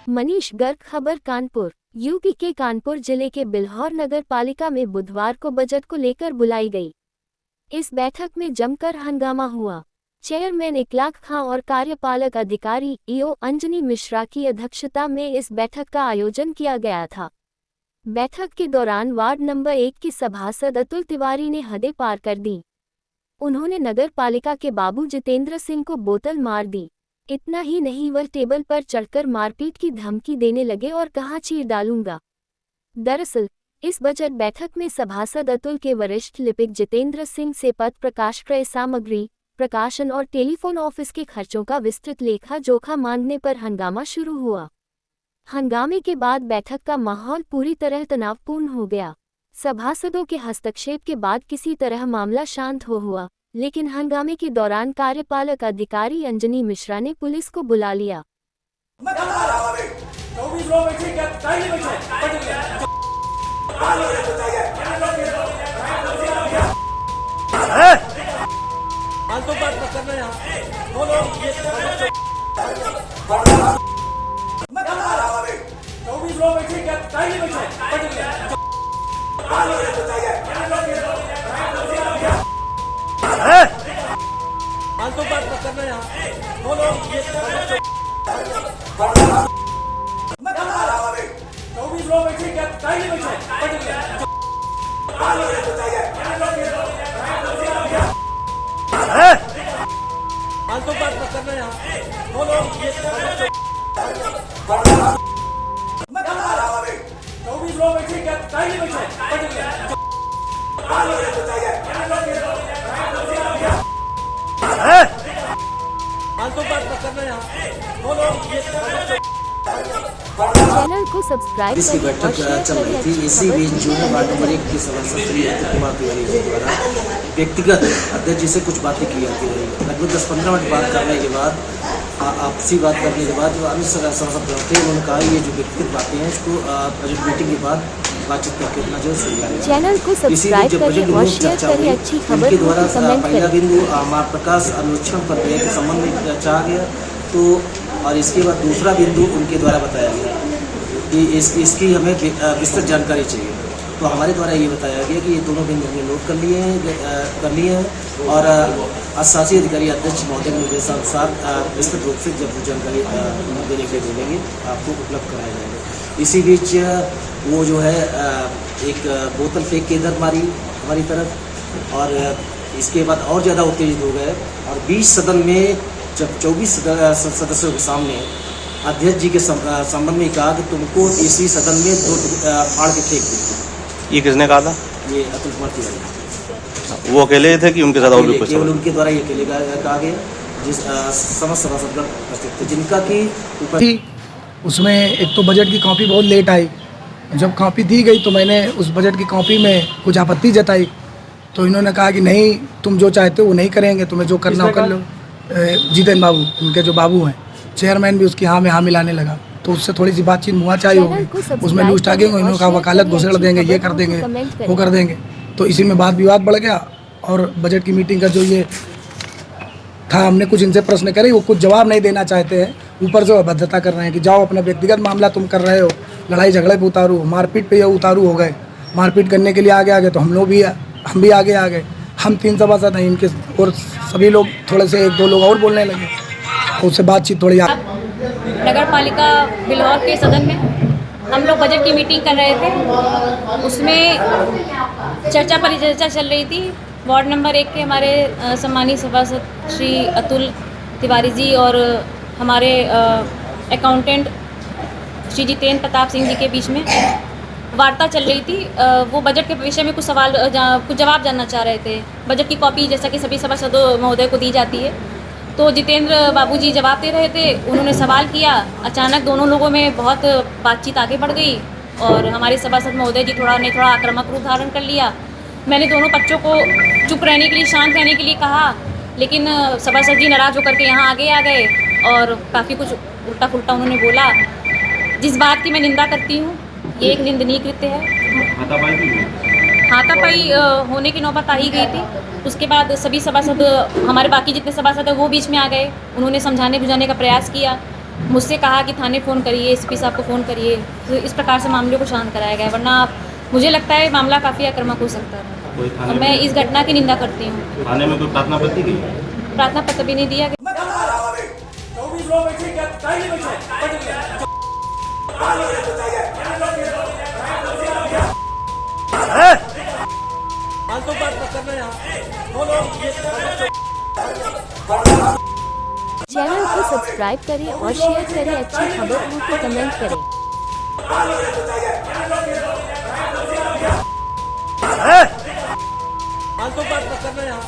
मनीष गर्ग, खबर कानपुर। यूपी के कानपुर जिले के बिल्हौर नगर पालिका में बुधवार को बजट को लेकर बुलाई गई। इस बैठक में जमकर हंगामा हुआ। चेयरमैन इकलाक खां और कार्यपालक अधिकारी ईओ अंजनी मिश्रा की अध्यक्षता में इस बैठक का आयोजन किया गया था। बैठक के दौरान वार्ड नंबर 1 की सभासद अतुल तिवारी ने हदें पार कर दी। उन्होंने नगर पालिका के बाबू जितेंद्र सिंह को बोतल मार दी। इतना ही नहीं, वह टेबल पर चढ़कर मारपीट की धमकी देने लगे और कहा, चीर डालूंगा। दरअसल इस बजट बैठक में सभासद अतुल के वरिष्ठ लिपिक जितेंद्र सिंह से पद प्रकाश, क्रय सामग्री, प्रकाशन और टेलीफोन ऑफिस के खर्चों का विस्तृत लेखा जोखा मांगने पर हंगामा शुरू हुआ। हंगामे के बाद बैठक का माहौल पूरी तरह तनावपूर्ण हो गया। सभासदों के हस्तक्षेप के बाद किसी तरह मामला शांत हुआ, लेकिन हंगामे के दौरान कार्यपालक अधिकारी अंजनी मिश्रा ने पुलिस को बुला लिया। चैनल को सब्सक्राइब इसकी बैठक चल रही थी। इसी बीच जो वार्ड नंबर 1 की सभासद श्री अतुल कुमार तिवारी जी द्वारा व्यक्तिगत अध्यक्ष जी से कुछ बातें की जाती रही। लगभग 10-15 मिनट बात करने के बाद, आपसी बात करने के बाद जो अन्य सभासद थे उन्होंने कहा ये जो व्यक्तिगत बातें हैं इसको बजट मीटिंग के बाद बातचीत करके अपना जो सुलझाएंगे। चैनल को सब्सक्राइब करें और शेयर करें। अच्छी खबर को कमेंट पहला करें। बिंदु प्रकाश अनुच्छेद पर व्यय के संबंध में चाहा गया, तो और इसके बाद दूसरा बिंदु उनके द्वारा बताया गया कि इसकी हमें विस्तृत जानकारी चाहिए। तो हमारे द्वारा ये बताया गया कि ये दोनों बिंदु हमने नोट कर लिए हैं और शासी अधिकारी अध्यक्ष महोदय के निर्देशानुसार विस्तृत रूप से जब जानकारी देने के लिए बोलेंगे आपको उपलब्ध कराया जाएगा। इसी बीच वो जो है एक बोतल फेंक के इधर मारी हमारी तरफ, और इसके बाद और ज़्यादा उत्तेजित हो गए और 20 सदन में जब 24 सदस्यों के सामने अध्यक्ष जी के संबंध में कहा कि तुमको इसी सदन में दो फाड़ के फेंक देंगे। ये किसने कहा था? ये अतुल कुमार तिवारी। वो अकेले थे कि उनके साथ और भी कुछ? केवल उनके द्वारा ये अकेले कहा गया, जिस समस्त सभासदगण उपस्थित थे जिनका की ऊपर उसमें एक तो बजट की कॉपी बहुत लेट आई। जब कॉपी दी गई तो मैंने उस बजट की कॉपी में कुछ आपत्ति जताई, तो इन्होंने कहा कि नहीं, तुम जो चाहते हो वो नहीं करेंगे, तुम्हें जो करना हो कर लो। जितेंद्र बाबू, उनके जो बाबू हैं, चेयरमैन भी उसकी हाँ में हाँ मिलाने लगा, तो उससे थोड़ी सी बातचीत मुआचाई हो गई। उसमें लूज टागिंग, इन्होंने कहा वकालत घुसेड़ देंगे, ये कर देंगे, वो कर देंगे, तो इसी में बात विवाद बढ़ गया। और बजट की मीटिंग का जो ये था, हमने कुछ इनसे प्रश्न करे, वो कुछ जवाब नहीं देना चाहते हैं। ऊपर से अभद्रता कर रहे हैं कि जाओ अपना व्यक्तिगत मामला तुम कर रहे हो, लड़ाई झगड़े पे उतारू, मारपीट पे ये उतारू हो गए। मारपीट करने के लिए आगे तो हम भी आगे आ गए। हम 3 सभासद हैं, इनके और सभी लोग थोड़े से 1-2 लोग और बोलने लगे, उससे बातचीत थोड़ी नगर पालिका बिल्हौर के सदन में हम लोग बजट की मीटिंग कर रहे थे। उसमें चर्चा परिचर्चा चल रही थी। वार्ड नंबर 1 के हमारे सम्मानीय सभासद श्री अतुल तिवारी जी और हमारे अकाउंटेंट श्री जितेंद्र प्रताप सिंह जी के बीच में वार्ता चल रही थी। वो बजट के विषय में कुछ जवाब जानना चाह रहे थे। बजट की कॉपी जैसा कि सभी सभासदों महोदय को दी जाती है, तो जितेंद्र बाबूजी जवाब दे रहे थे। उन्होंने सवाल किया, अचानक दोनों लोगों में बहुत बातचीत आगे बढ़ गई और हमारे सभासद महोदय जी थोड़ा आक्रामक रूप धारण कर लिया। मैंने दोनों बच्चों को चुप रहने के लिए, शांत रहने के लिए कहा, लेकिन सभासद जी नाराज होकर के यहाँ आगे आ गए और काफ़ी कुछ उल्टा पुल्टा उन्होंने बोला, जिस बात की मैं निंदा करती हूँ। ये एक निंदनीय कृत्य है। हाथापाई होने की नौबत आ ही गई थी। उसके बाद सभी सभासद, हमारे बाकी जितने सभासद हैं वो बीच में आ गए। उन्होंने समझाने बुझाने का प्रयास किया, मुझसे कहा कि थाने फ़ोन करिए, एसपी साहब को फ़ोन करिए, तो इस प्रकार से मामले को शांत कराया गया है। वरना मुझे लगता है मामला काफ़ी आक्रामक हो सकता है कोई थाने और मैं इस घटना की निंदा करती हूँ। थाने में कोई प्रार्थना पत्र की? प्रार्थना पत्र भी नहीं दिया गया। चैनल को सब्सक्राइब करें और शेयर करें। अच्छी खबरों को कमेंट करें। फालतू बात मत करना यहाँ।